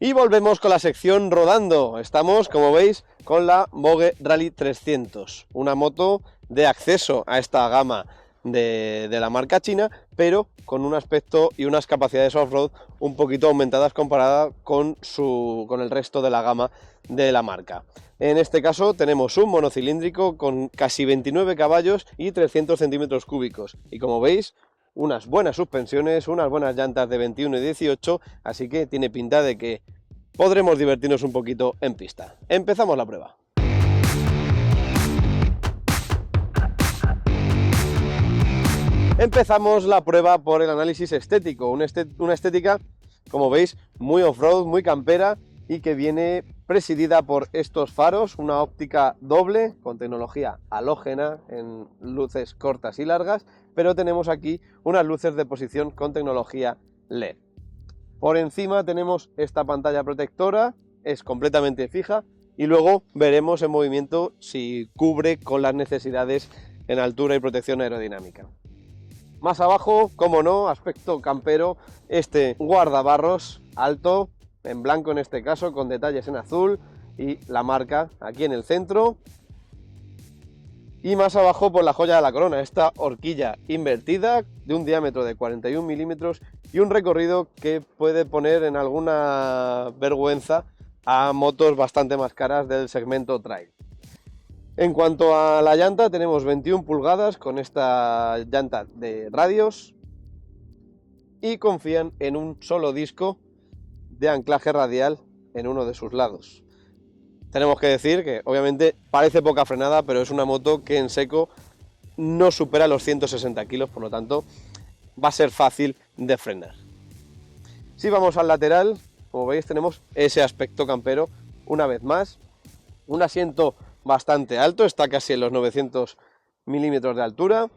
Y volvemos con la sección rodando. Estamos, como veis, con la Moge Rally 300, una moto de acceso a esta gama de la marca china, pero con un aspecto y unas capacidades off-road un poquito aumentadas comparada con el resto de la gama de la marca. En este caso tenemos un monocilíndrico con casi 29 caballos y 300 centímetros cúbicos. Y como veis, unas buenas suspensiones, unas buenas llantas de 21 y 18, así que tiene pinta de que podremos divertirnos un poquito en pista. Empezamos la prueba. Empezamos la prueba por el análisis estético, una estética, como veis, muy off-road, muy campera y que viene presidida por estos faros, una óptica doble con tecnología halógena en luces cortas y largas, pero tenemos aquí unas luces de posición con tecnología LED. Por encima tenemos esta pantalla protectora, es completamente fija y luego veremos en movimiento si cubre con las necesidades en altura y protección aerodinámica. Más abajo, como no, aspecto campero, este guardabarros alto, en blanco en este caso, con detalles en azul y la marca aquí en el centro. Y más abajo, por la joya de la corona, esta horquilla invertida de un diámetro de 41 milímetros y un recorrido que puede poner en alguna vergüenza a motos bastante más caras del segmento trail. En cuanto a la llanta, tenemos 21 pulgadas con esta llanta de radios y confían en un solo disco de anclaje radial en uno de sus lados. Tenemos que decir que obviamente parece poca frenada, pero es una moto que en seco no supera los 160 kilos, por lo tanto va a ser fácil de frenar. Si vamos al lateral, como veis tenemos ese aspecto campero una vez más, un asiento bastante alto, está casi en los 900 milímetros de altura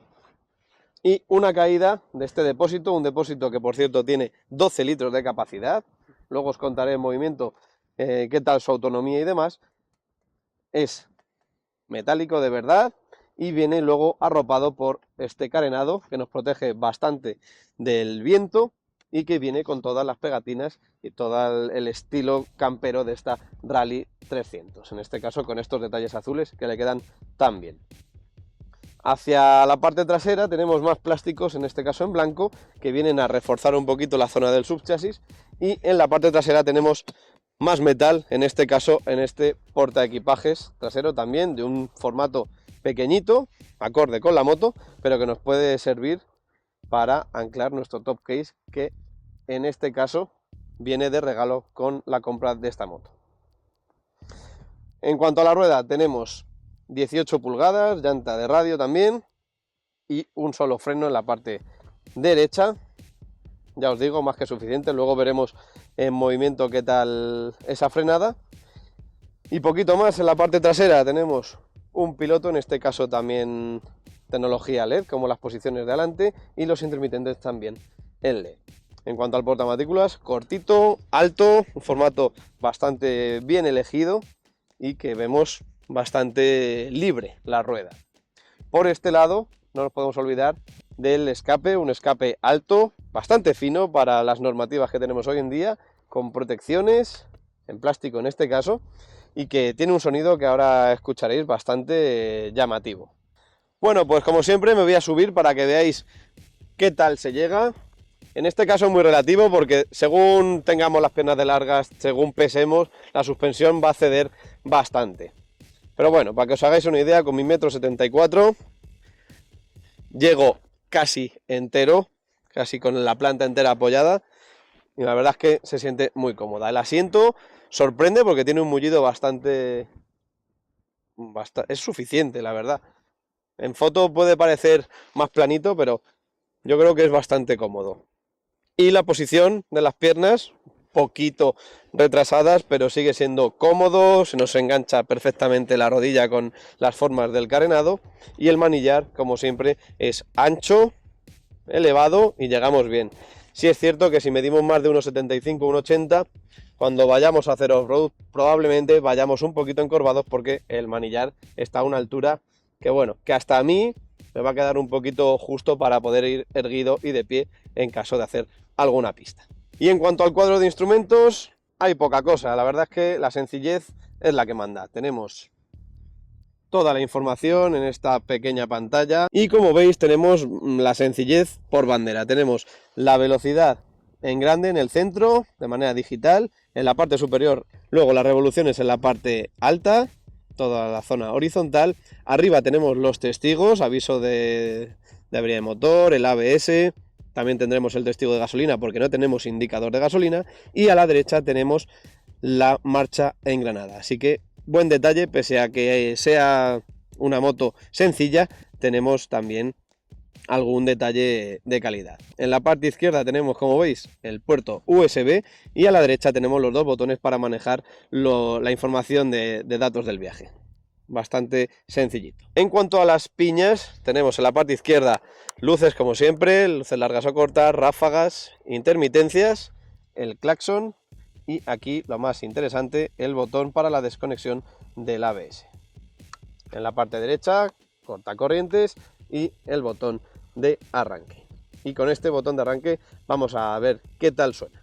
y una caída de este depósito, un depósito que por cierto tiene 12 litros de capacidad, luego os contaré en movimiento qué tal su autonomía y demás. Es metálico de verdad y viene luego arropado por este carenado que nos protege bastante del viento y que viene con todas las pegatinas y todo el estilo campero de esta Rally 300, en este caso con estos detalles azules que le quedan tan bien. Hacia la parte trasera tenemos más plásticos, en este caso en blanco, que vienen a reforzar un poquito la zona del subchasis, y en la parte trasera tenemos más metal, en este caso en este portaequipajes trasero también, de un formato pequeñito, acorde con la moto, pero que nos puede servir para anclar nuestro top case, que en este caso viene de regalo con la compra de esta moto. En cuanto a la rueda, tenemos 18 pulgadas, llanta de radio también y un solo freno en la parte derecha. Ya os digo, más que suficiente, luego veremos en movimiento qué tal esa frenada. Y poquito más, en la parte trasera tenemos un piloto, en este caso también tecnología LED, como las posiciones de adelante, y los intermitentes también en LED. En cuanto al portamatrículas, cortito, alto, un formato bastante bien elegido y que vemos bastante libre la rueda. Por este lado no nos podemos olvidar del escape, un escape alto, bastante fino para las normativas que tenemos hoy en día, con protecciones en plástico en este caso, y que tiene un sonido que ahora escucharéis bastante llamativo. Bueno, pues como siempre me voy a subir para que veáis qué tal se llega. En este caso es muy relativo porque según tengamos las piernas de largas, según pesemos, la suspensión va a ceder bastante. Pero bueno, para que os hagáis una idea, con mi 1,74 m llego casi entero, casi con la planta entera apoyada, y la verdad es que se siente muy cómoda. El asiento sorprende porque tiene un mullido bastante es suficiente, la verdad. En foto puede parecer más planito, pero yo creo que es bastante cómodo. Y la posición de las piernas, poquito retrasadas, pero sigue siendo cómodo, se nos engancha perfectamente la rodilla con las formas del carenado, y el manillar, como siempre, es ancho, elevado y llegamos bien. Sí es cierto que si medimos más de 1,75 o 1,80, cuando vayamos a hacer off-road probablemente vayamos un poquito encorvados porque el manillar está a una altura que bueno, que hasta a mí me va a quedar un poquito justo para poder ir erguido y de pie en caso de hacer alguna pista. Y en cuanto al cuadro de instrumentos, hay poca cosa. La verdad es que la sencillez es la que manda. Tenemos toda la información en esta pequeña pantalla y como veis tenemos la sencillez por bandera. Tenemos la velocidad en grande en el centro de manera digital, en la parte superior luego las revoluciones en la parte alta, toda la zona horizontal. Arriba tenemos los testigos, aviso de avería de motor, el ABS, también tendremos el testigo de gasolina porque no tenemos indicador de gasolina, y a la derecha tenemos la marcha engranada. Así que buen detalle, pese a que sea una moto sencilla, tenemos también algún detalle de calidad. En la parte izquierda tenemos, como veis, el puerto USB y a la derecha tenemos los dos botones para manejar la información de datos del viaje. Bastante sencillito. En cuanto a las piñas, tenemos en la parte izquierda luces como siempre, luces largas o cortas, ráfagas, intermitencias, el claxon y aquí lo más interesante, el botón para la desconexión del ABS. En la parte derecha, cortacorrientes y el botón de arranque. Y con este botón de arranque vamos a ver qué tal suena.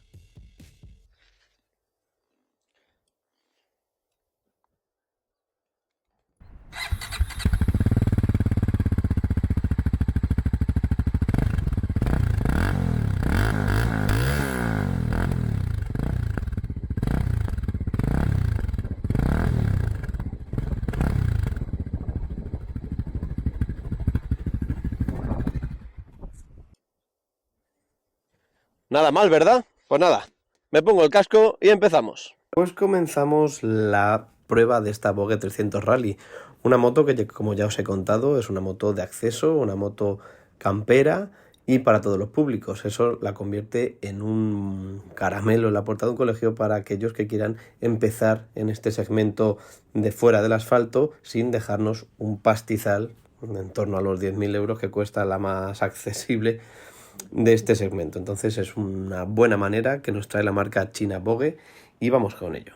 Nada mal, ¿verdad? Pues nada, me pongo el casco y empezamos. Pues comenzamos la prueba de esta Vogue 300 Rally, una moto que, como ya os he contado, es una moto de acceso, una moto campera y para todos los públicos. Eso la convierte en un caramelo en la puerta de un colegio para aquellos que quieran empezar en este segmento de fuera del asfalto sin dejarnos un pastizal en torno a los 10.000 euros que cuesta la más accesible de este segmento. Entonces es una buena manera que nos trae la marca china Vogue y vamos con ello.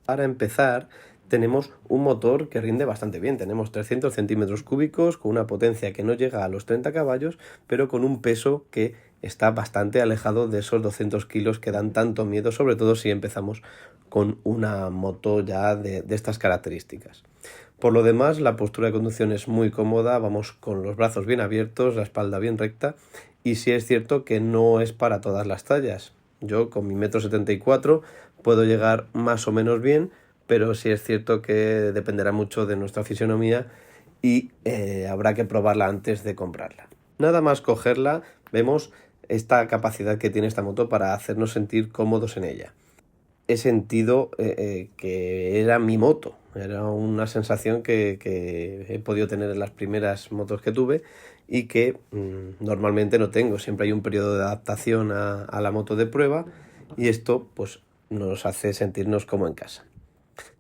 Para empezar tenemos un motor que rinde bastante bien, tenemos 300 centímetros cúbicos con una potencia que no llega a los 30 caballos, pero con un peso que está bastante alejado de esos 200 kilos que dan tanto miedo, sobre todo si empezamos con una moto ya de estas características. Por lo demás, la postura de conducción es muy cómoda, vamos con los brazos bien abiertos, la espalda bien recta, y sí es cierto que no es para todas las tallas. Yo con mi 1,74 m puedo llegar más o menos bien, pero sí es cierto que dependerá mucho de nuestra fisionomía y habrá que probarla antes de comprarla. Nada más cogerla, vemos esta capacidad que tiene esta moto para hacernos sentir cómodos en ella. He sentido que era mi moto, era una sensación que he podido tener en las primeras motos que tuve y que normalmente no tengo. Siempre hay un periodo de adaptación a la moto de prueba y esto pues nos hace sentirnos como en casa.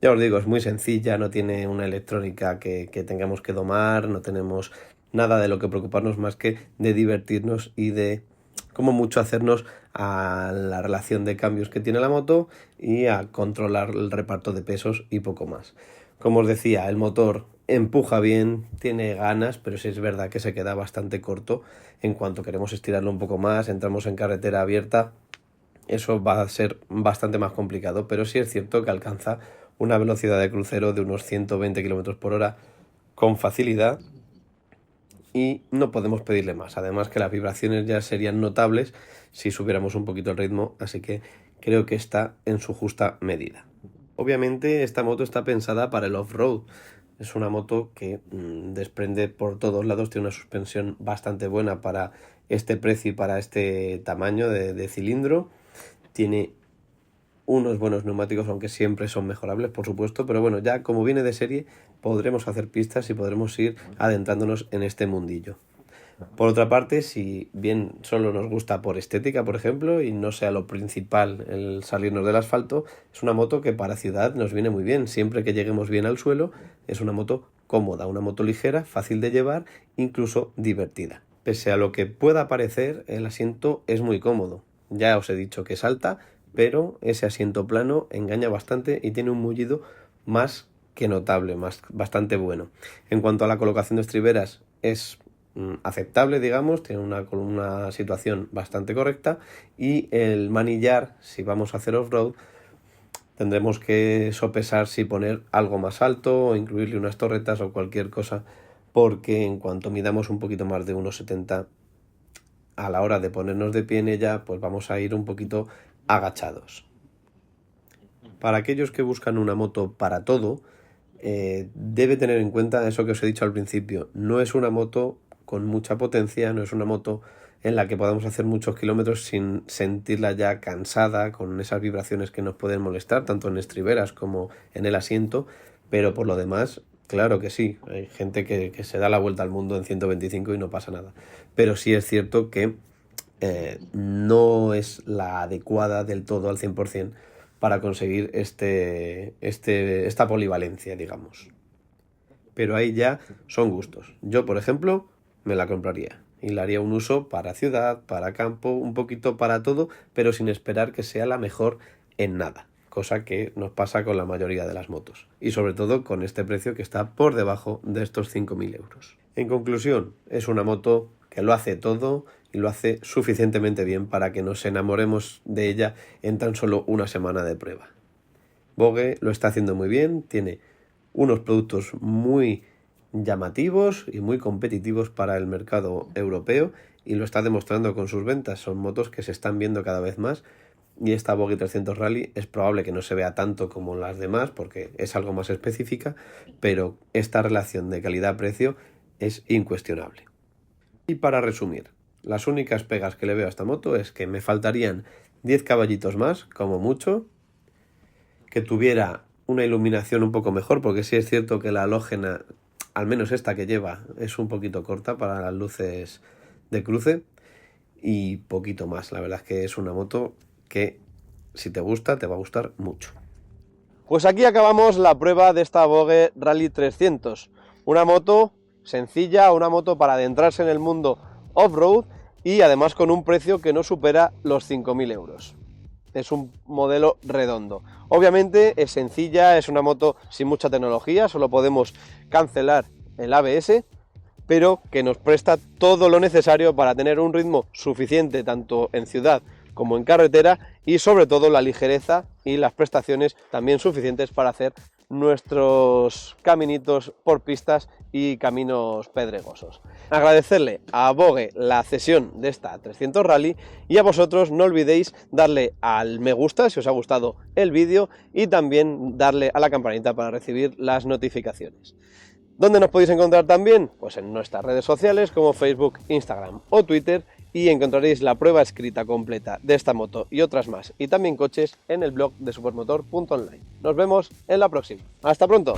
Ya os digo, es muy sencilla, no tiene una electrónica que tengamos que domar, no tenemos nada de lo que preocuparnos más que de divertirnos y de, como mucho, hacernos a la relación de cambios que tiene la moto y a controlar el reparto de pesos y poco más. Como os decía, el motor empuja bien, tiene ganas, pero sí es verdad que se queda bastante corto. En cuanto queremos estirarlo un poco más, entramos en carretera abierta, eso va a ser bastante más complicado, pero sí es cierto que alcanza una velocidad de crucero de unos 120 km por hora con facilidad y no podemos pedirle más. Además que las vibraciones ya serían notables si subiéramos un poquito el ritmo, así que creo que está en su justa medida. Obviamente esta moto está pensada para el off-road. Es una moto que desprende por todos lados, tiene una suspensión bastante buena para este precio y para este tamaño de cilindro. Tiene unos buenos neumáticos, aunque siempre son mejorables, por supuesto, pero bueno, ya como viene de serie, podremos hacer pistas y podremos ir adentrándonos en este mundillo. Por otra parte, si bien solo nos gusta por estética, por ejemplo, y no sea lo principal el salirnos del asfalto, es una moto que para ciudad nos viene muy bien. Siempre que lleguemos bien al suelo, es una moto cómoda, una moto ligera, fácil de llevar, incluso divertida. Pese a lo que pueda parecer, el asiento es muy cómodo. Ya os he dicho que es alta, pero ese asiento plano engaña bastante y tiene un mullido más que notable, bastante bueno. En cuanto a la colocación de estriberas, es aceptable, digamos, tiene una situación bastante correcta y el manillar, si vamos a hacer off-road, Tendremos que sopesar si poner algo más alto o incluirle unas torretas o cualquier cosa, porque en cuanto midamos un poquito más de 1,70, a la hora de ponernos de pie en ella, pues vamos a ir un poquito agachados. Para aquellos que buscan una moto para todo, debe tener en cuenta eso que os he dicho al principio. No es una moto con mucha potencia, no es una moto en la que podamos hacer muchos kilómetros sin sentirla ya cansada, con esas vibraciones que nos pueden molestar, tanto en estriberas como en el asiento, pero por lo demás, claro que sí, hay gente que se da la vuelta al mundo en 125 y no pasa nada. Pero sí es cierto que no es la adecuada del todo al 100% para conseguir esta polivalencia, digamos. Pero ahí ya son gustos. Yo, por ejemplo, me la compraría y le haría un uso para ciudad, para campo, un poquito para todo, pero sin esperar que sea la mejor en nada, cosa que nos pasa con la mayoría de las motos, y sobre todo con este precio que está por debajo de estos 5.000 euros. En conclusión, es una moto que lo hace todo y lo hace suficientemente bien para que nos enamoremos de ella en tan solo una semana de prueba. Vogue lo está haciendo muy bien, tiene unos productos muy llamativos y muy competitivos para el mercado europeo y lo está demostrando con sus ventas. Son motos que se están viendo cada vez más y esta Vogue 300 Rally es probable que no se vea tanto como las demás porque es algo más específica, pero esta relación de calidad-precio es incuestionable. Y para resumir, las únicas pegas que le veo a esta moto es que me faltarían 10 caballitos más, como mucho, que tuviera una iluminación un poco mejor, porque sí es cierto que la halógena, al menos esta que lleva, es un poquito corta para las luces de cruce, y poquito más. La verdad es que es una moto que, si te gusta, te va a gustar mucho. Pues aquí acabamos la prueba de esta Vogue Rally 300, una moto sencilla, una moto para adentrarse en el mundo off-road y además con un precio que no supera los 5.000 euros. Es un modelo redondo. Obviamente es sencilla, es una moto sin mucha tecnología, solo podemos cancelar el ABS, pero que nos presta todo lo necesario para tener un ritmo suficiente tanto en ciudad como en carretera y sobre todo la ligereza y las prestaciones también suficientes para hacer nuestros caminitos por pistas y caminos pedregosos. Agradecerle a Vogue la cesión de esta 300 Rally y a vosotros no olvidéis darle al me gusta si os ha gustado el vídeo y también darle a la campanita para recibir las notificaciones. ¿Dónde nos podéis encontrar también? Pues en nuestras redes sociales como Facebook, Instagram o Twitter, y encontraréis la prueba escrita completa de esta moto y otras más y también coches en el blog de supermotor.online. Nos vemos en la próxima. ¡Hasta pronto!